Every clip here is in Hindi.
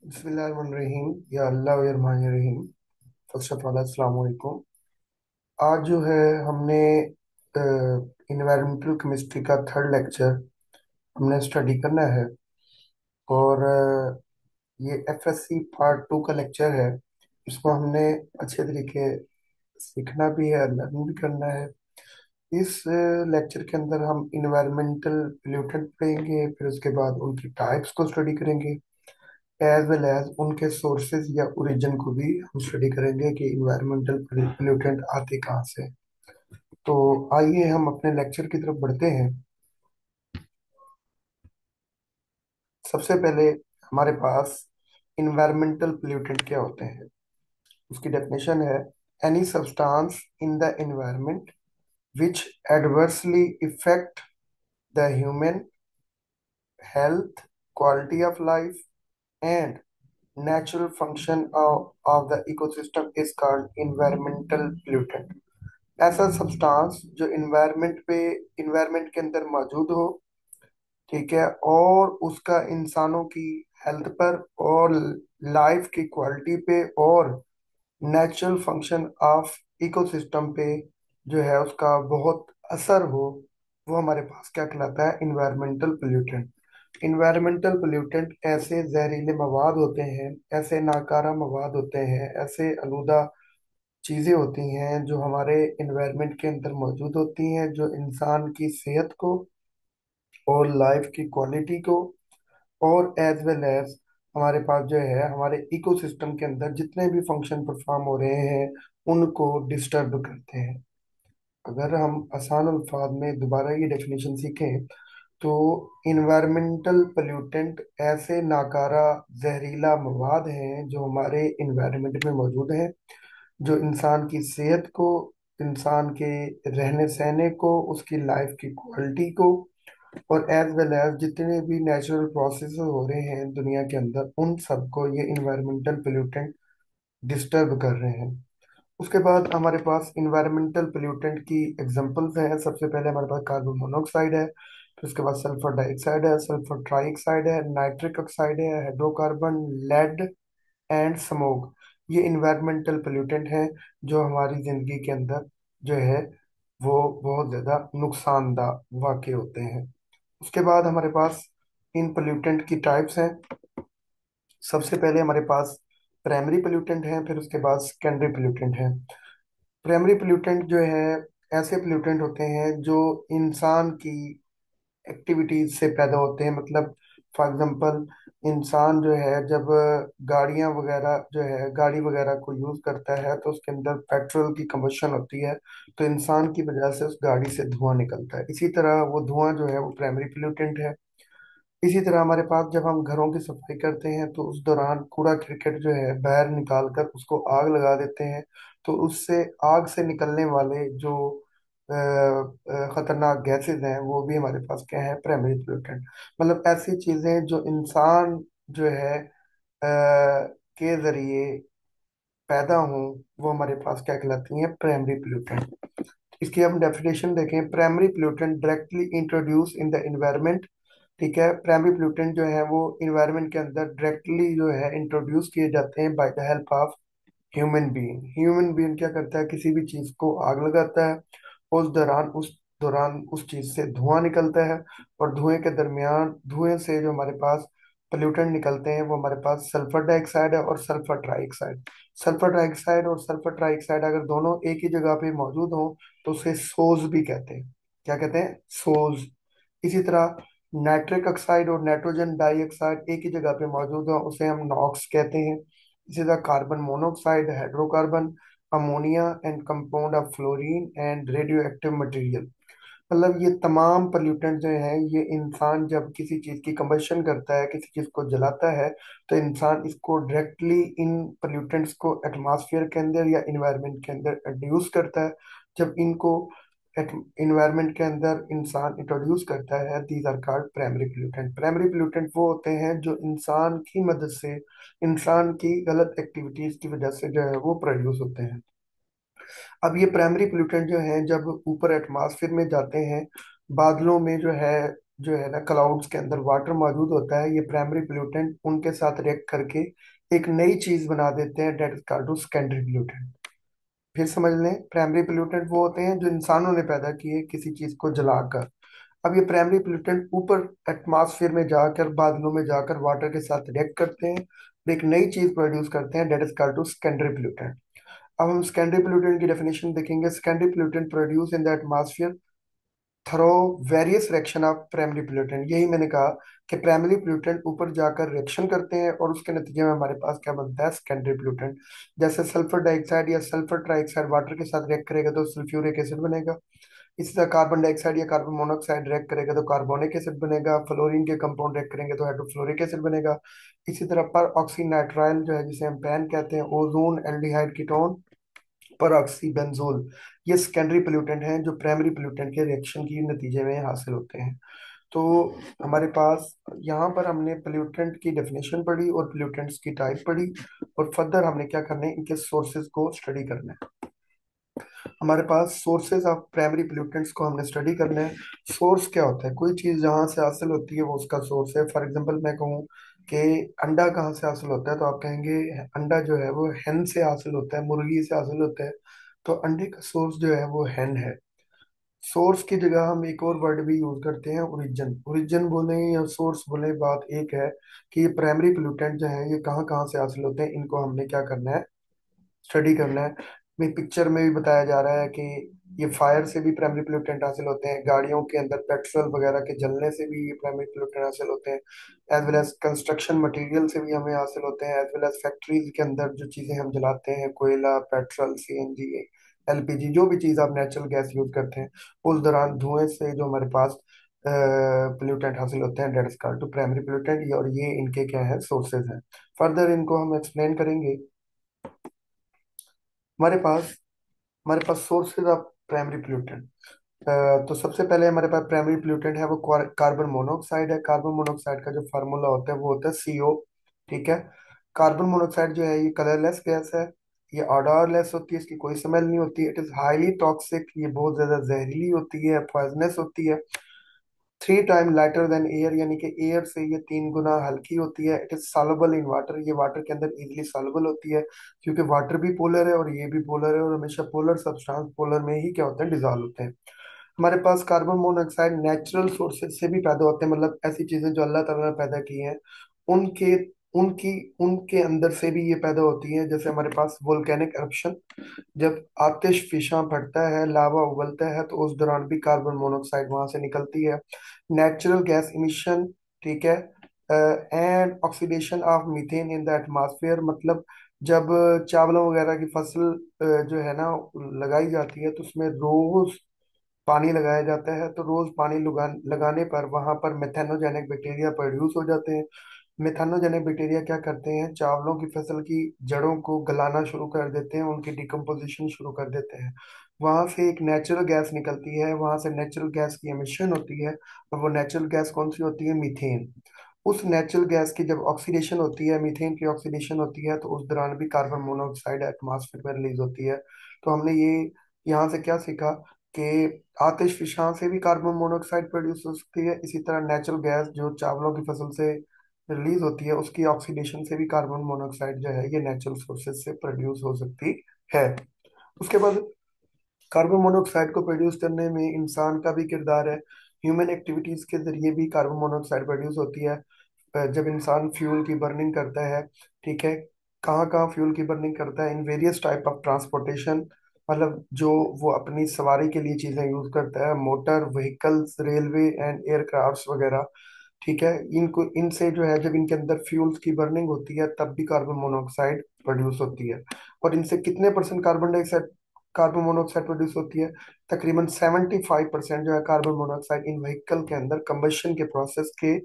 बिस्मिल्लाहिर्रहमानिर्रहीम या अल्लाह रहीम। फर्स्ट ऑफ ऑल अस्सलाम वालेकुम। आज जो है हमने इन्वायरमेंटल केमिस्ट्री का थर्ड लेक्चर हमने स्टडी करना है। और ये एफएससी पार्ट 2 का लेक्चर है। इसको हमने अच्छे तरीके सीखना भी है, लर्न भी करना है। इस लेक्चर के अंदर हम इन्वायरमेंटल पोल्यूटेंट पढ़ेंगे, फिर उसके बाद उनकी टाइप्स को स्टडी करेंगे, एज वेल एज उनके सोर्सेज या ओरिजिन को भी हम स्टडी करेंगे कि इन्वायरमेंटल पोल्यूटेंट आते कहाँ से। तो आइए हम अपने लेक्चर की तरफ बढ़ते हैं। सबसे पहले हमारे पास इन्वायरमेंटल पोल्यूटेंट क्या होते हैं। उसकी डेफिनेशन है any substance in the environment which adversely effect the human health, quality of life and natural function of the ecosystem is called environmental pollutant। ऐसा सब्सटेंस जो इन्वायरमेंट के अंदर मौजूद हो, ठीक है, और उसका इंसानों की हेल्थ पर और लाइफ की क्वालिटी पे और नेचुरल फंक्शन ऑफ इकोसिस्टम पे जो है उसका बहुत असर हो, वो हमारे पास क्या कहलाता है, इन्वायरमेंटल पोल्यूटेंट। इन्वायरमेंटल पोल्यूटेंट ऐसे जहरीले मवाद होते हैं, ऐसे नाकारा मवाद होते हैं, ऐसे आलूदा चीजें होती हैं जो हमारे इन्वायरमेंट के अंदर मौजूद होती हैं, जो इंसान की सेहत को और लाइफ की क्वालिटी को और एज वेल एज हमारे पास जो है हमारे इकोसिस्टम के अंदर जितने भी फंक्शन परफॉर्म हो रहे हैं उनको डिस्टर्ब करते हैं। अगर हम आसान अल्फाज में दोबारा ये डेफिनेशन सीखें तो इन्वायरमेंटल पोल्यूटेंट ऐसे नाकारा जहरीला मवाद हैं जो हमारे इन्वायरमेंट में मौजूद हैं, जो इंसान की सेहत को, इंसान के रहने सहने को, उसकी लाइफ की क्वालिटी को और एज वेल एज जितने भी नेचुरल प्रोसेस हो रहे हैं दुनिया के अंदर उन सबको ये इन्वायरमेंटल पोल्यूटेंट डिस्टर्ब कर रहे हैं। उसके बाद हमारे पास इन्वायरमेंटल पोल्यूटेंट की एग्जांपल्स हैं। सबसे पहले हमारे पास कार्बन मोनोऑक्साइड है, फिर उसके बाद सल्फर डाइऑक्साइड है, सल्फर ट्राइऑक्साइड है, नाइट्रिक ऑक्साइड है, हाइड्रोकार्बन, लेड एंड स्मोक। ये इन्वायरमेंटल पोल्यूटेंट हैं जो हमारी जिंदगी के अंदर जो है वो बहुत ज्यादा नुकसानदा वाक़ होते हैं। उसके बाद हमारे पास इन पोल्यूटेंट की टाइप्स हैं। सबसे पहले हमारे पास प्राइमरी पोल्यूटेंट हैं, फिर उसके बाद सेकेंडरी पोल्यूटेंट हैं। प्राइमरी पोल्यूटेंट जो है ऐसे पोल्यूटेंट होते हैं जो इंसान की एक्टिविटीज से पैदा होते हैं। मतलब फॉर एग्जांपल इंसान जो है जब गाड़ियां वगैरह जो है गाड़ी वगैरह को यूज करता है तो उसके अंदर पेट्रोल की कंबशन होती है, तो इंसान की वजह से उस गाड़ी से धुआं निकलता है। इसी तरह वो धुआं जो है वो प्राइमरी पोल्यूटेंट है। इसी तरह हमारे पास जब हम घरों की सफाई करते हैं तो उस दौरान कूड़ा करकट जो है बाहर निकाल कर उसको आग लगा देते हैं, तो उससे आग से निकलने वाले जो खतरनाक गैसेज हैं वो भी हमारे पास क्या है, प्राइमरी पोल्यूटेंट। मतलब ऐसी चीजें जो इंसान जो है के जरिए पैदा हों वो हमारे पास क्या कहलाती हैं, प्राइमरी पोल्यूटेंट। इसकी हम डेफिनेशन देखें, primary pollutant directly introduce in the environment. ठीक है, प्राइमरी पोल्यूटेंट जो है वो इन्वायरमेंट के अंदर डायरेक्टली जो है इंट्रोड्यूस किए जाते हैं by the help of human being क्या करता है, किसी भी चीज को आग लगाता है, उस दौरान उस चीज से धुआं निकलता है, और धुएं से जो हमारे पास पोल्यूटेंट निकलते हैं वो हमारे पास सल्फर डाइऑक्साइड है और सल्फर ट्राइऑक्साइड। सल्फर डाइऑक्साइड और सल्फर ट्राइऑक्साइड अगर दोनों एक ही जगह पे मौजूद हों तो उसे सोज भी कहते हैं। क्या कहते हैं, सोज। इसी तरह नाइट्रिक ऑक्साइड और नाइट्रोजन डाइऑक्साइड एक ही जगह पे मौजूद हो उसे हम नॉक्स कहते हैं। इसी तरह carbon monoxide, hydrocarbon, ammonia and compound of fluorine and radio active material. मतलब ये तमाम पोल्यूटेंट जो हैं ये इंसान जब किसी चीज की कंबशन करता है, किसी चीज को जलाता है, तो इंसान इसको डायरेक्टली इन पोल्यूटेंट्स को एटमॉस्फेयर के अंदर या इन्वायरमेंट के अंदर इंट्रोड्यूस करता है। जब इनको इन्वायरमेंट के अंदर इंसान इंट्रोड्यूस करता है, these are called primary pollutant. Primary pollutant वो होते हैं जो इंसान की मदद से, इंसान की गलत एक्टिविटीज की वजह से जो है वो प्रोड्यूस होते हैं। अब ये प्राइमरी पोल्यूटेंट जो हैं जब ऊपर एटमॉस्फेयर में जाते हैं, बादलों में जो है जो है ना क्लाउड्स के अंदर वाटर मौजूद होता है, ये प्राइमरी पोल्यूटेंट उनके साथ रिएक्ट करके एक नई चीज बना देते हैं, that is called to secondary pollutant. फिर समझ लें, प्राइमरी पोल्यूटेंट वो होते हैं जो इंसानों ने पैदा किए किसी चीज को जलाकर। अब ये प्राइमरी पोल्यूटेंट ऊपर एटमॉस्फेयर में जाकर, बादलों में जाकर वाटर के साथ रिएक्ट करते हैं और एक नई चीज प्रोड्यूस करते हैं, that is called to secondary pollutant. अब हम सेकेंडरी पोल्यूटेंट की डेफिनेशन देखेंगे। Secondary pollutant produce in the atmosphere through various reaction of primary pollutant. यही मैंने कहा कि प्राइमरी पोल्यूटेंट ऊपर जाकर रिएक्शन करते हैं और उसके नतीजे में हमारे पास क्या बनता है, सेकेंडरी पोल्यूटेंट। जैसे सल्फर डाइऑक्साइड या सल्फर ट्राइऑक्साइड वाटर के साथ रिएक्ट करेगा तो सल्फ्यूरिक एसिड बनेगा। इसी तरह कार्बन डाइऑक्साइड या कार्बन मोनोऑक्साइड रिएक्ट करेगा तो कार्बोनिक एसिड बनेगा। फ्लोरीन के कंपाउंड रिएक्ट करेंगे तो हाइड्रोफ्लोरिक एसिड बनेगा। इसी तरह पर ऑक्सीनाइट्राइल जो है, जिसे हम पैन कहते हैं, ओजोन एल्डिहाइड कीटोन, पर ऑक्सीबेंजोल, ये सेकेंडरी पोल्यूटेंट हैं जो प्राइमरी पोल्यूटेंट के रिएक्शन के नतीजे में हासिल होते हैं। तो हमारे पास यहाँ पर हमने पोल्यूटेंट की डेफिनेशन पढ़ी और पोल्यूटेंट्स की टाइप पढ़ी, और फर्दर हमने क्या करना है, इनके सोर्सेज को स्टडी करना है। हमारे पास सोर्सेज ऑफ प्राइमरी पोल्यूटेंट्स को हमने स्टडी करना है। सोर्स क्या होता है, कोई चीज़ जहाँ से हासिल होती है वो उसका सोर्स है। फॉर एग्जांपल मैं कहूँ कि अंडा कहाँ से हासिल होता है, तो आप कहेंगे अंडा जो है वो hen से हासिल होता है, मुर्गी से हासिल होता है। तो अंडे का सोर्स जो है वो hen है। सोर्स की जगह हम एक और वर्ड भी यूज करते हैं, ओरिजिन। ओरिजिन बोले या सोर्स बोले, बात एक है कि ये प्राइमरी पोल्यूटेंट जो है ये कहाँ कहाँ से हासिल होते हैं, इनको हमने क्या करना है, स्टडी करना है। में पिक्चर में भी बताया जा रहा है कि ये फायर से भी प्राइमरी पोल्यूटेंट हासिल होते हैं, गाड़ियों के अंदर पेट्रोल वगैरह के जलने से भी ये प्राइमरी पोल्यूटेंट हासिल होते हैं, as well as construction material से भी हमें हासिल होते हैं, एज वेल एज फैक्ट्रीज के अंदर जो चीज़ें हम जलाते हैं, कोयला, पेट्रोल, सीएनजी, एलपीजी, जो भी चीज़ आप नेचुरल गैस यूज करते हैं, उस दौरान धुएं से जो हमारे पास पोल्यूटेंट हासिल होते हैं, that is called to primary pollutant. और ये इनके क्या है, सोर्सेज हैं। फर्दर इनको हम एक्सप्लेन करेंगे। हमारे पास हमारे पास सोर्सेज ऑफ प्राइमरी पोल्यूटेंट। तो सबसे पहले हमारे पास प्राइमरी पोल्यूटेंट है वो कार्बन मोनोऑक्साइड है। कार्बन मोनोऑक्साइड का जो फार्मूला होता है वो होता है CO। ठीक है। कार्बन मोनोऑक्साइड जो है ये कलरलेस गैस है, ये ऑडरलेस होती है, इसकी कोई स्मेल नहीं होती, इट इज हाईली टॉक्सिक, ये बहुत ज्यादा जहरीली होती है, पॉइजनस होती है। 3 टाइम लाइटर देन एयर, यानी कि एयर से ये 3 गुना हल्की होती है। It is soluble in water, ये वाटर के अंदर इजीली सॉल्युबल होती है, क्योंकि वाटर भी पोलर है और ये भी पोलर है, और हमेशा पोलर सब्सटेंस पोलर में ही क्या होते हैं, डिजॉल्व होते हैं। हमारे पास कार्बन मोनोऑक्साइड नेचुरल सोर्सेज से भी पैदा होते हैं, मतलब ऐसी चीजें जो अल्लाह ताला ने पैदा की हैं, उनके उनकी उनके अंदर से भी ये पैदा होती हैं। जैसे हमारे पास वोल्केनिक eruption, जब आतिश फिशां फटता है, लावा उबलता है, तो उस दौरान भी कार्बन मोनोऑक्साइड वहां से निकलती है। नेचुरल गैस इमिशन, ठीक है, and oxidation of methane in the atmosphere, मतलब जब चावलों वगैरह की फसल जो है ना लगाई जाती है, तो उसमें रोज पानी लगाया जाता है, तो रोज पानी लगाने पर वहां पर मेथेनोजेनिक बैक्टीरिया प्रोड्यूस हो जाते हैं। मेथानोजेनिक बैक्टीरिया क्या करते हैं, चावलों की फसल की जड़ों को गलाना शुरू कर देते हैं, उनकी डिकम्पोजिशन शुरू कर देते हैं। वहां से एक नेचुरल गैस निकलती है, वहां से नेचुरल गैस की एमिशन होती है, और वो नेचुरल गैस कौन सी होती है, मीथेन। उस नेचुरल गैस की जब ऑक्सीडेशन होती है, मीथेन की ऑक्सीडेशन होती है, तो उस दौरान भी कार्बन मोनोऑक्साइड एटमॉस्फेयर में रिलीज होती है। तो हमने ये यहाँ से क्या सीखा कि आतिशफिशां से भी कार्बन मोनोऑक्साइड प्रोड्यूस हो सकती है। इसी तरह नेचुरल गैस जो चावलों की फसल से रिलीज होती है, उसकी ऑक्सीडेशन से भी कार्बन मोनोऑक्साइड जो है ये नेचुरल सोर्सेज से प्रोड्यूस हो सकती है। उसके बाद कार्बन मोनोऑक्साइड को प्रोड्यूस करने में इंसान का भी किरदार है। ह्यूमन एक्टिविटीज के जरिए भी कार्बन मोनोऑक्साइड प्रोड्यूस होती है। जब इंसान फ्यूल की बर्निंग करता है, ठीक है, कहाँ कहाँ फ्यूल की बर्निंग करता है, in various type of transportation, मतलब जो वो अपनी सवारी के लिए चीजें यूज करता है, motor vehicles, railway and aircrafts वगैरह। ठीक है, इनको इनसे जो है जब इनके अंदर फ्यूल्स की बर्निंग होती है तब भी कार्बन मोनोऑक्साइड प्रोड्यूस होती है। और इनसे कितने परसेंट कार्बन मोनोऑक्साइड प्रोड्यूस होती है, तकरीबन 75% जो है कार्बन मोनोऑक्साइड इन व्हीकल के अंदर कंबशन के प्रोसेस के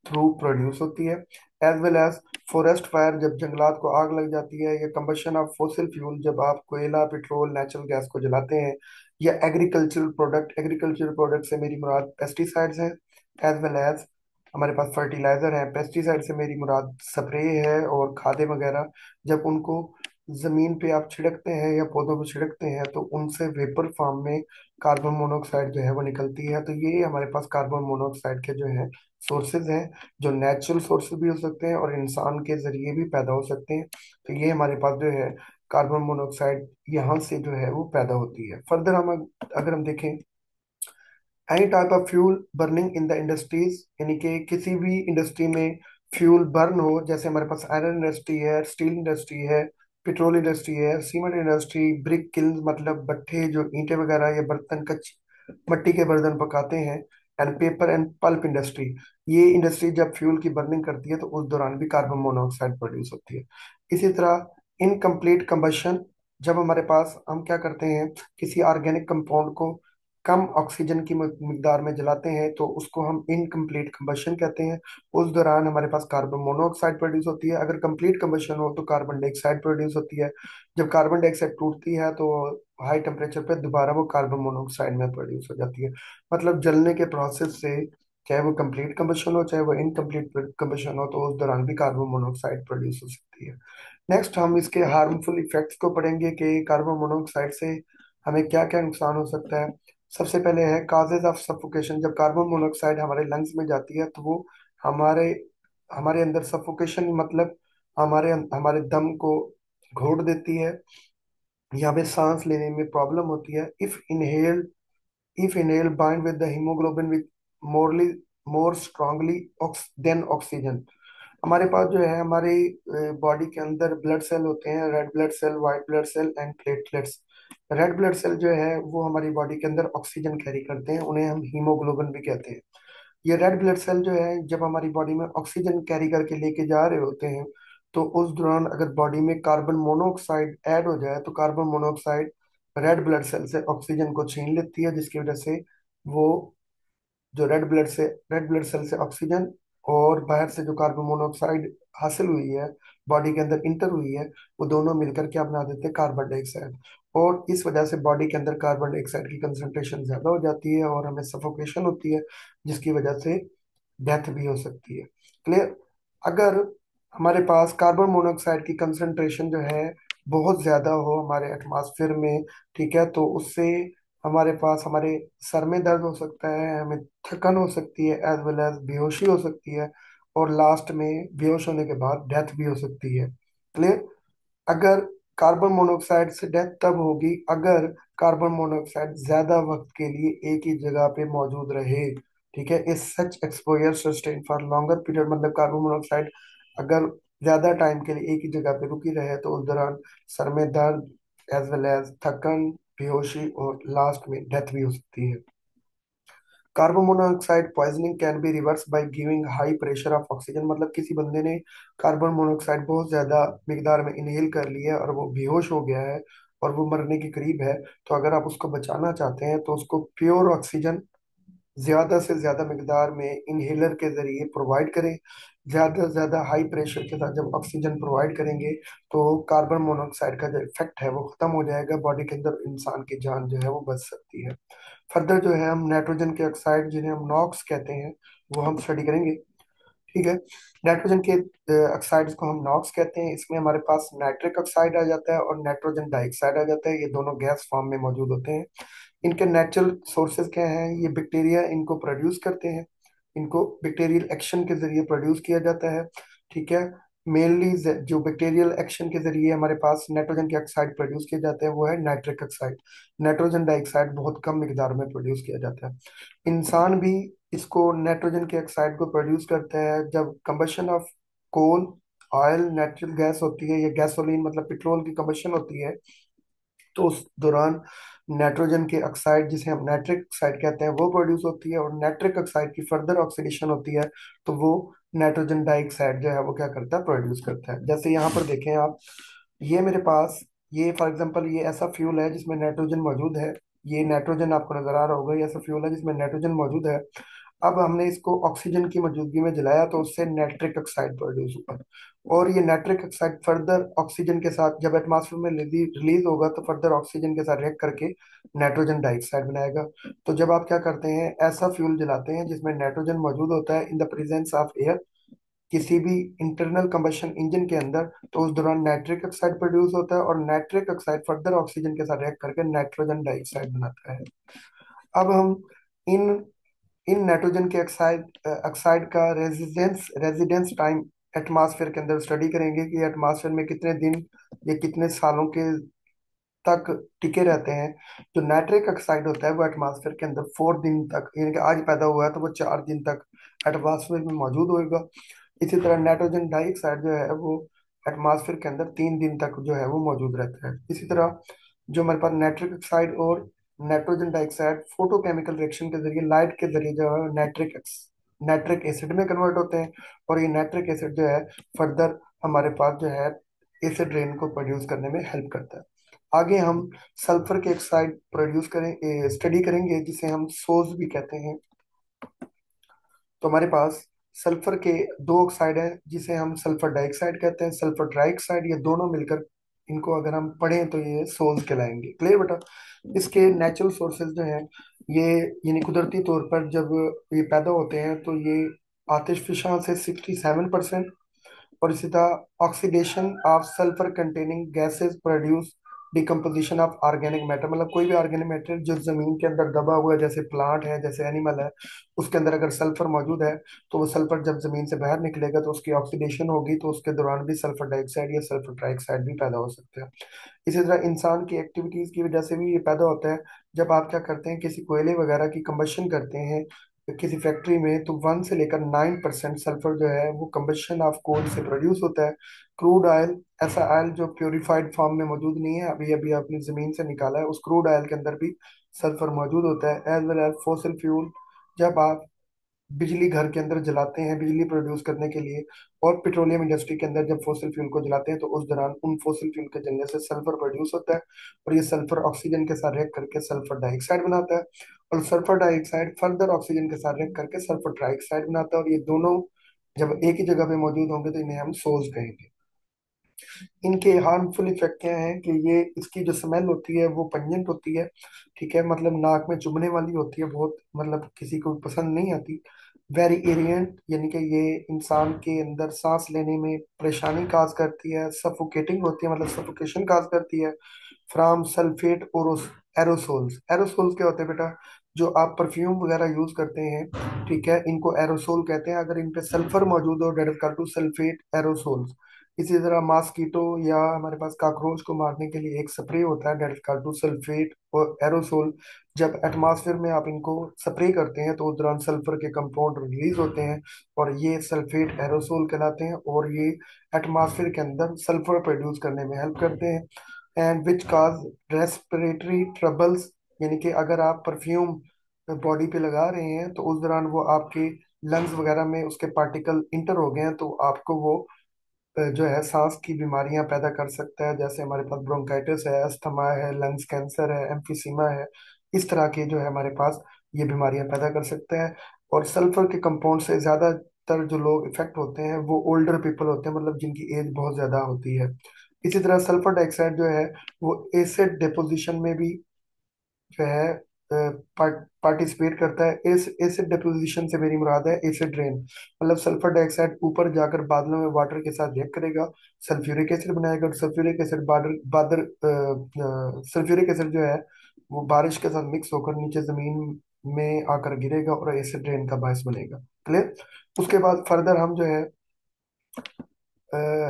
थ्रू प्रोड्यूस होती है। As well as forest fire, जब जंगलात को आग लग जाती है, या कंबशन ऑफ फोसिल फ्यूल, जब आप कोयला, पेट्रोल, नेचुरल गैस को जलाते हैं, या एग्रीकल्चरल प्रोडक्ट से मेरी मुराद पेस्टिसाइड्स हैं, एज वेल एज हमारे पास फर्टिलाइजर है। पेस्टिसाइड से मेरी मुराद स्प्रे है और खादें वगैरह, जब उनको जमीन पे आप छिड़कते हैं या पौधों पे छिड़कते हैं तो उनसे वेपर फॉर्म में कार्बन मोनोऑक्साइड जो है वो निकलती है। तो ये हमारे पास कार्बन मोनोऑक्साइड के जो है सोर्सेज हैं, जो नेचुरल सोर्सेज भी हो सकते हैं और इंसान के जरिए भी पैदा हो सकते हैं। तो ये हमारे पास जो है कार्बन मोनोऑक्साइड यहाँ से जो है वो पैदा होती है। फर्दर हम अगर हम देखें, any type of fuel burning in the industries, यानी कि किसी भी इंडस्ट्री में फ्यूल बर्न हो, जैसे हमारे पास आयरन इंडस्ट्री है, स्टील इंडस्ट्री है, पेट्रोल इंडस्ट्री है, सीमेंट इंडस्ट्री, ब्रिक किल्न मतलब भट्ठे जो ईंटें वगैरह या बर्तन कच्ची मट्टी के बर्तन पकाते हैं, and paper and pulp industry. ये इंडस्ट्री जब फ्यूल की बर्निंग करती है तो उस दौरान भी कार्बन मोनोऑक्साइड प्रोड्यूस होती है। इसी तरह इनकम्प्लीट कंबशन, जब हमारे पास हम क्या करते हैं, किसी ऑर्गेनिक कंपाउंड को कम ऑक्सीजन की मिकदार में जलाते हैं तो उसको हम इनकम्प्लीट कंबशन कहते हैं। उस दौरान हमारे पास कार्बन मोनोऑक्साइड प्रोड्यूस होती है। अगर कंप्लीट कंबशन हो तो कार्बन डाइऑक्साइड प्रोड्यूस होती है। जब कार्बन डाइऑक्साइड टूटती है तो हाई टेम्परेचर पे दोबारा वो कार्बन मोनोऑक्साइड में प्रोड्यूस हो जाती है। मतलब जलने के प्रोसेस से, चाहे वो कंप्लीट कंबशन हो चाहे वो इनकम्प्लीट कंबशन हो, तो उस दौरान भी कार्बन मोनोऑक्साइड प्रोड्यूस हो सकती है। नेक्स्ट हम इसके हार्मफुल इफेक्ट्स को पढ़ेंगे कि कार्बन मोनोऑक्साइड से हमें क्या क्या नुकसान हो सकता है। सबसे पहले है काजेज ऑफ सफोकेशन। जब कार्बन मोनोऑक्साइड हमारे लंग्स में जाती है तो वो हमारे हमारे अंदर सफोकेशन मतलब हमारे हमारे दम को घोट देती है, या हमें सांस लेने में प्रॉब्लम होती है। If inhaled bind with the haemoglobin with morally more strongly than oxygen. हमारे पास जो है हमारी बॉडी के अंदर ब्लड सेल होते हैं, red blood cell, white blood cell and platelets. Red blood cell जो है वो हमारी बॉडी के अंदर ऑक्सीजन कैरी करते हैं, उन्हें हम हीमोग्लोबिन भी कहते हैं। ये रेड ब्लड सेल जो है जब हमारी बॉडी में ऑक्सीजन कैरी करके लेके जा रहे होते हैं, तो उस दौरान अगर बॉडी में कार्बन मोनोऑक्साइड ऐड हो जाए तो carbon monoxide red blood cell से ऑक्सीजन को छीन लेती है, जिसकी वजह से वो जो रेड ब्लड सेल से ऑक्सीजन और बाहर से जो कार्बन मोनोऑक्साइड हासिल हुई है, बॉडी के अंदर इंटर हुई है, वो दोनों मिलकर क्या बना देते हैं, कार्बन डाइऑक्साइड। और इस वजह से बॉडी के अंदर कार्बन डाइऑक्साइड की कंसंट्रेशन ज्यादा हो जाती है और हमें सफोकेशन होती है, जिसकी वजह से डेथ भी हो सकती है। क्लियर? अगर हमारे पास कार्बन मोनोऑक्साइड की कंसंट्रेशन जो है बहुत ज्यादा हो हमारे एटमॉस्फेयर में, ठीक है, तो उससे हमारे पास हमारे सर में दर्द हो सकता है, हमें थकन हो सकती है, एज वेल एज बेहोशी हो सकती है, और लास्ट में बेहोश होने के बाद डेथ भी हो सकती है। क्लियर? अगर कार्बन मोनोऑक्साइड से डेथ तब होगी अगर कार्बन मोनोऑक्साइड ज्यादा वक्त के लिए एक ही जगह पे मौजूद रहे। ठीक है, इस such exposure sustain for longer period, मतलब कार्बन मोनोऑक्साइड अगर ज्यादा टाइम के लिए एक ही जगह पे रुकी रहे तो उस दौरान सर में दर्द, एज वेल एज थकन, बेहोशी और लास्ट में डेथ भी हो सकती है। Carbon monoxide poisoning can be reverse by giving high pressure of oxygen, मतलब किसी बंदे ने कार्बन मोनोऑक्साइड बहुत ज्यादा मिकदार में इनहेल कर लिया है और वो बेहोश हो गया है और वो मरने के करीब है, तो अगर आप उसको बचाना चाहते हैं तो उसको प्योर ऑक्सीजन ज्यादा से ज्यादा मिकदार में इनहेलर के जरिए प्रोवाइड करें। ज्यादा से ज्यादा हाई प्रेशर के साथ जब ऑक्सीजन प्रोवाइड करेंगे तो कार्बन मोनोऑक्साइड का जो इफेक्ट है वो खत्म हो जाएगा, बॉडी के अंदर इंसान की जान जो है वो बच सकती है। फर्दर जो है हम नाइट्रोजन के ऑक्साइड जिन्हें हम नॉक्स कहते हैं वो हम स्टडी करेंगे। ठीक है, नाइट्रोजन के ऑक्साइड्स को हम नॉक्स कहते हैं। इसमें हमारे पास नाइट्रिक ऑक्साइड आ जाता है और नाइट्रोजन डाइऑक्साइड आ जाता है, ये दोनों गैस फॉर्म में मौजूद होते हैं। इनके नेचुरल सोर्सेज क्या हैं, ये बैक्टीरिया इनको प्रोड्यूस करते हैं, इनको बैक्टीरियल एक्शन के जरिए प्रोड्यूस किया जाता है। ठीक है, मेनली जो बैक्टीरियल एक्शन के जरिए हमारे पास नाइट्रोजन के ऑक्साइड प्रोड्यूस किए जाते हैं वो है नाइट्रिक ऑक्साइड। नाइट्रोजन डाइऑक्साइड बहुत कम मिकदार में प्रोड्यूस किया जाता है। इंसान भी इसको नाइट्रोजन के ऑक्साइड को प्रोड्यूस करता है जब combustion of coal, oil, natural gas होती है या गैसोलीन मतलब पेट्रोल की कंबशन होती है, तो उस दौरान नाइट्रोजन के ऑक्साइड जिसे हम नाइट्रिक ऑक्साइड कहते हैं वो प्रोड्यूस होती है, और नाइट्रिक ऑक्साइड की फर्दर ऑक्सीडेशन होती है तो वो नाइट्रोजन डाइऑक्साइड जो है वो क्या करता है, प्रोड्यूस करता है। जैसे यहाँ पर देखें आप, ये मेरे पास, ये फॉर एग्जांपल ये ऐसा फ्यूल है जिसमें नाइट्रोजन मौजूद है। ये नाइट्रोजन आपको नजर आ रहा होगा, ये ऐसा फ्यूल है जिसमें नाइट्रोजन मौजूद है। अब हमने इसको ऑक्सीजन की मौजूदगी में जलाया तो उससे नाइट्रिक ऑक्साइड प्रोड्यूस हुआ, और ये नाइट्रिक ऑक्साइड फर्दर ऑक्सीजन के साथ जब एटमॉस्फेयर में रिलीज होगा तो फर्दर ऑक्सीजन के साथ रिएक्ट करके नाइट्रोजन डाइऑक्साइड बनाएगा। तो जब आप क्या करते हैं, ऐसा फ्यूल जलाते हैं जिसमें नाइट्रोजन मौजूद होता है in the presence of air, किसी भी इंटरनल कंबशन इंजन के अंदर, तो उस दौरान नाइट्रिक ऑक्साइड प्रोड्यूस होता है, और नाइट्रिक ऑक्साइड फर्दर ऑक्सीजन के साथ रिएक्ट करके नाइट्रोजन डाइऑक्साइड बनाता है। अब हम इन इन नाइट्रोजन के ऑक्साइड ऑक्साइड का रेजिडेंस रेजिडेंस टाइम एटमॉस्फेयर के अंदर स्टडी करेंगे कि एटमॉस्फेयर में कितने दिन या कितने सालों के तक टिके रहते हैं। जो नाइट्रिक ऑक्साइड होता है वो एटमॉस्फेयर के अंदर 4 दिन तक, यानी कि आज पैदा हुआ है तो वो 4 दिन तक एटमॉस्फेयर में मौजूद होएगा। इसी तरह नाइट्रोजन डाइऑक्साइड जो है वो एटमॉस्फेयर के अंदर 3 दिन तक जो है वो मौजूद रहता है। इसी तरह जो हमारे पास नाइट्रिक ऑक्साइड और नाइट्रोजन डाइऑक्साइड फोटोकेमिकल रिएक्शन के जरिए, लाइट के जरिए जो है नाइट्रिक एसिड में कन्वर्ट होते हैं, और ये नाइट्रिक एसिड जो है फर्दर हमारे पास जो है एसिड रेन को प्रोड्यूस करने में हेल्प करता है। आगे हम सल्फर के ऑक्साइड प्रोड्यूस करें स्टडी करेंगे, जिसे हम सोज भी कहते हैं। तो हमारे पास सल्फर के दो ऑक्साइड है, जिसे हम सल्फर डाइऑक्साइड कहते हैं, सल्फर ट्राइऑक्साइड, ये दोनों मिलकर, इनको अगर हम पढ़ें तो ये सोल्स कहलाएंगे। क्लियर बेटा? इसके नेचुरल सोर्सेज जो हैं, ये यानी कुदरती तौर पर जब ये पैदा होते हैं तो ये आतिश फिशा से 67%, और इसी तरह oxidation of sulphur containing gases produce decomposition of organic matter, मतलब कोई भी ऑर्गेनिक मैटर जो जमीन के अंदर दबा हुआ है, जैसे प्लांट है, जैसे एनिमल है, उसके अंदर अगर सल्फर मौजूद है तो वो सल्फर जब जमीन से बाहर निकलेगा तो उसकी ऑक्सीडेशन होगी, तो उसके दौरान भी सल्फर डाइऑक्साइड या सल्फर ट्राइऑक्साइड भी पैदा हो सकते हैं। इसी तरह इंसान की एक्टिविटीज की वजह से भी ये पैदा होता है। जब आप क्या करते हैं, किसी कोयले वगैरह की कंबशन करते हैं किसी फैक्ट्री में, तो 1 से लेकर 9% सल्फर जो है वो कंबशन ऑफ कोल से प्रोड्यूस होता है। क्रूड ऑयल, ऐसा ऑयल जो प्योरीफाइड फॉर्म में मौजूद नहीं है, अभी अभी आपने जमीन से निकाला है, उस क्रूड ऑयल के अंदर भी सल्फर मौजूद होता है। As well as fossil fuel, जब आप बिजली घर के अंदर जलाते हैं बिजली प्रोड्यूस करने के लिए, और पेट्रोलियम इंडस्ट्री के अंदर जब फोसिल फ्यूल को जलाते हैं, तो उस दौरान उन फोसिल फ्यूल के जलने से सल्फर प्रोड्यूस होता है, और ये सल्फर ऑक्सीजन के साथ रिएक्ट करके सल्फर डाइऑक्साइड बनाता है, और सल्फर डाइऑक्साइड फर्दर ऑक्सीजन के साथ रिएक्ट करके सल्फर ट्राइऑक्साइड बनाता है, और ये दोनों जब एक ही जगह पे मौजूद होंगे तो इन्हें हम सोज कहेंगे। इनके हार्मफुल इफेक्ट क्या है कि ये, इसकी जो स्मेल होती है वो पंजेंट होती है, ठीक है, मतलब नाक में चुभने वाली होती है बहुत, मतलब किसी को पसंद नहीं आती। वेरी इरिटेंट, यानी कि ये इंसान के अंदर सांस लेने में परेशानी काज करती है। सफोकेटिंग होती है, मतलब सफोकेशन काज करती है। From sulphate Oros aerosols, aerosols क्या होते हैं बेटा? जो आप परफ्यूम वगैरह यूज करते हैं, ठीक है, इनको एरोसोल कहते हैं। अगर इन पे सल्फर मौजूद हो, that is called to sulphate aerosols. इसी तरह मॉस्कीटो या हमारे पास कॉकरोच को मारने के लिए एक स्प्रे होता है, that is called to sulphate और एरोसोल। जब एटमॉस्फेयर में आप इनको स्प्रे करते हैं तो उस दौरान सल्फर के कंपाउंड रिलीज होते हैं, और ये सल्फेट एरोसोल कहलाते हैं, और ये एटमॉस्फेयर के अंदर सल्फर प्रोड्यूस करने में हेल्प करते हैं। And which cause respiratory troubles, यानी कि अगर आप परफ्यूम बॉडी पे लगा रहे हैं तो उस दौरान वो आपके लंग्स वगैरह में उसके पार्टिकल इंटर हो गए हैं, तो आपको वो जो है सांस की बीमारियां पैदा कर सकता है, जैसे हमारे पास ब्रोंकाइटिस है, अस्थमा है, लंग्स कैंसर है, एम्फिसीमा है। इस तरह के जो है हमारे पास ये बीमारियां पैदा कर सकते हैं। और सल्फर के कंपाउंड से ज्यादातर जो लोग इफेक्ट होते हैं वो ओल्डर पीपल होते हैं, मतलब जिनकी एज बहुत ज्यादा होती है। इसी तरह सल्फर डाइऑक्साइड जो है वो एसिड डिपोजिशन में भी जो है पार्टिसिपेट करता है। इस एसिड डिपोजिशन से मेरी मुराद है एसिड रेन, मतलब सल्फर डाइऑक्साइड ऊपर जाकर बादलों में वाटर के साथ रिएक्ट करेगा, सल्फ्यूरिक एसिड बनाएगा, और सल्फ्यूरिक एसिड बादल बादल सल्फ्यूरिक एसिड जो है वो बारिश के साथ मिक्स होकर नीचे जमीन में आकर गिरेगा और एसिड रेन का बायस बनेगा। क्लियर? उसके बाद फर्दर हम जो है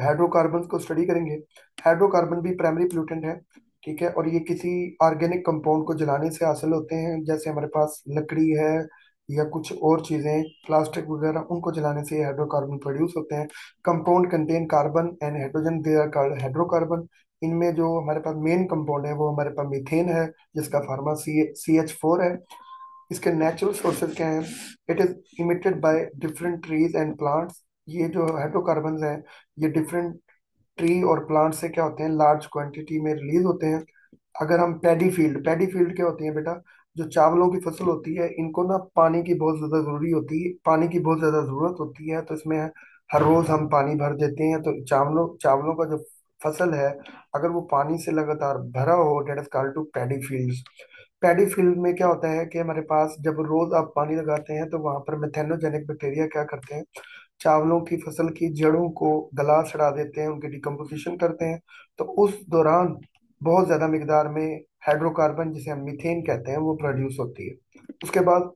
हाइड्रोकार्बन को स्टडी करेंगे। हाइड्रोकार्बन भी प्राइमरी पोल्यूटेंट है, ठीक है, और ये किसी ऑर्गेनिक कंपाउंड को जलाने से हासिल होते हैं, जैसे हमारे पास लकड़ी है या कुछ और चीजें, प्लास्टिक वगैरह, उनको जलाने से हाइड्रोकार्बन प्रोड्यूस होते हैं। Compound contain carbon and hydrogen, they are called hydrocarbon. इनमें जो हमारे पास मेन कंपाउंड है वो हमारे पास मीथेन है, जिसका फार्मा CH4 है। इसके नेचुरल सोर्सेज क्या हैं? It is emitted by different trees and plants. ये जो हाइड्रोकार्बन हैं ये डिफरेंट ट्री और प्लांट से क्या होते हैं, लार्ज क्वांटिटी में रिलीज होते हैं। अगर हम पैडी फील्ड क्या होती है बेटा? जो चावलों की फसल होती है, इनको ना पानी की बहुत ज्यादा जरूरी होती है, पानी की बहुत ज्यादा जरूरत होती है, तो इसमें हर रोज हम पानी भर देते हैं, तो चावलों चावलों का जो फसल है, अगर वो पानी से लगातार भरा हो, that is called to paddy field. Paddy field में क्या होता है कि हमारे पास जब रोज आप पानी लगाते हैं तो वहां पर मेथेनोजेनिक बैक्टीरिया क्या करते हैं, चावलों की फसल की जड़ों को गला सड़ा देते हैं, उनकी डिकम्पोजिशन करते हैं, तो उस दौरान बहुत ज्यादा मिकदार में हाइड्रोकार्बन, जिसे हम मीथेन कहते हैं, वो प्रोड्यूस होती है। उसके बाद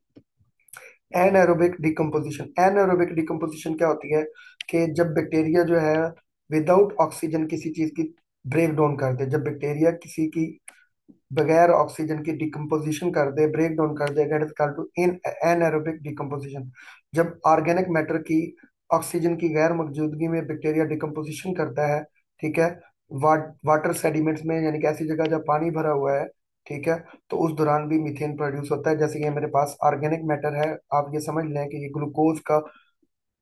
एनएरोबिक डिकम्पोजिशन। एनएरोबिक डिकम्पोजिशन क्या होती है कि जब बैक्टीरिया जो है विदाउट ऑक्सीजन किसी चीज की ब्रेक डाउन कर दे, जब बैक्टीरिया किसी की बगैर ऑक्सीजन की डिकम्पोजिशन कर दे, ब्रेक डाउन कर दे, that is called to in anaerobic decomposition. जब ऑर्गेनिक मैटर की ऑक्सीजन की गैर मौजूदगी में बैक्टीरिया डिकम्पोजिशन करता है, ठीक है, वाटर सेडिमेंट्स में, यानी कि ऐसी जगह जहाँ पानी भरा हुआ है, ठीक है, तो उस दौरान भी मीथेन प्रोड्यूस होता है। जैसे कि मेरे पास ऑर्गेनिक मैटर है, आप ये समझ लें कि ये ग्लूकोज का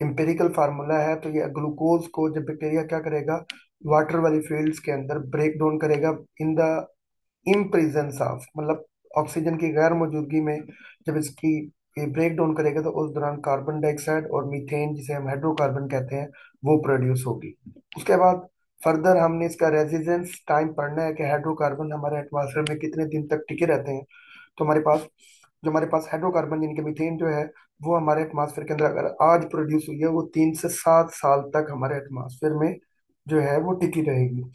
एम्पिरिकल फार्मूला है। तो ये ग्लूकोज को जब बैक्टीरिया क्या करेगा, वाटर वाली फील्ड्स के अंदर ब्रेक डाउन करेगा in the in presence of, मतलब ऑक्सीजन की गैर मौजूदगी में, जब इसकी ये ब्रेक डाउन करेगा तो उस दौरान कार्बन डाइऑक्साइड और मीथेन, जिसे हम हाइड्रोकार्बन कहते हैं, वो प्रोड्यूस होगी। उसके बाद फर्दर हमने इसका रेजिडेंस टाइम पढ़ना है कि हाइड्रोकार्बन हमारे एटमॉस्फेयर में कितने दिन तक टिके रहते हैं। तो हमारे पास हाइड्रोकार्बन यानी कि मीथेन जो है, वो हमारे एटमॉस्फेयर के अंदर अगर आज प्रोड्यूस हुई है, वो 3 से 7 साल तक हमारे एटमॉस्फेयर में जो है वो टिकी रहेगी।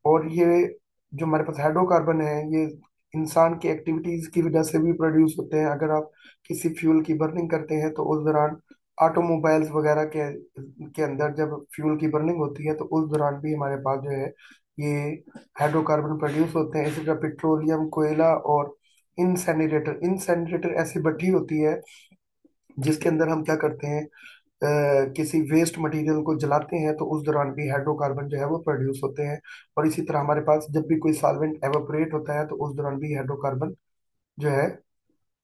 और ये जो हमारे पास हाइड्रोकार्बन है, ये इंसान की एक्टिविटीज की वजह से भी प्रोड्यूस होते हैं। अगर आप किसी फ्यूल की बर्निंग करते हैं तो उस दौरान ऑटोमोबाइल्स वगैरह के अंदर जब फ्यूल की बर्निंग होती है, तो उस दौरान भी हमारे पास जो है ये हाइड्रोकार्बन प्रोड्यूस होते हैं। इसी तरह पेट्रोलियम, कोयला और इंसेनरेटर। इंसेनरेटर ऐसी भट्टी होती है जिसके अंदर हम क्या करते हैं, किसी वेस्ट मटेरियल को जलाते हैं, तो उस दौरान भी हाइड्रोकार्बन जो है वो प्रोड्यूस होते हैं। और इसी तरह हमारे पास जब भी कोई सॉल्वेंट एवापोरेट होता है, तो उस दौरान भी हाइड्रोकार्बन जो है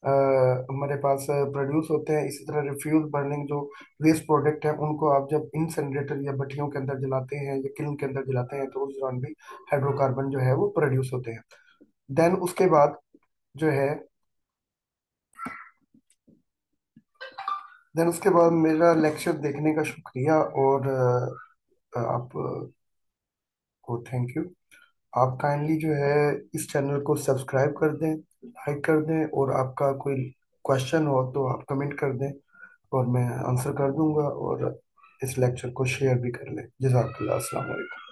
हमारे पास प्रोड्यूस होते हैं। इसी तरह रिफ्यूज बर्निंग, जो वेस्ट प्रोडक्ट है, उनको आप जब इंसिनरेटर या भट्टियों के अंदर जलाते हैं या किल्न के अंदर जलाते हैं, तो उस दौरान भी हाइड्रोकार्बन जो है वो प्रोड्यूस होते हैं। देन उसके बाद जो है देन उसके बाद मेरा लेक्चर देखने का शुक्रिया, और आपको थैंक यू। आप काइंडली जो है इस चैनल को सब्सक्राइब कर दें, लाइक कर दें, और आपका कोई क्वेश्चन हो तो आप कमेंट कर दें, और मैं आंसर कर दूंगा, और इस लेक्चर को शेयर भी कर लें। जज़ाकल्लाह, अस्सलाम वालेकुम।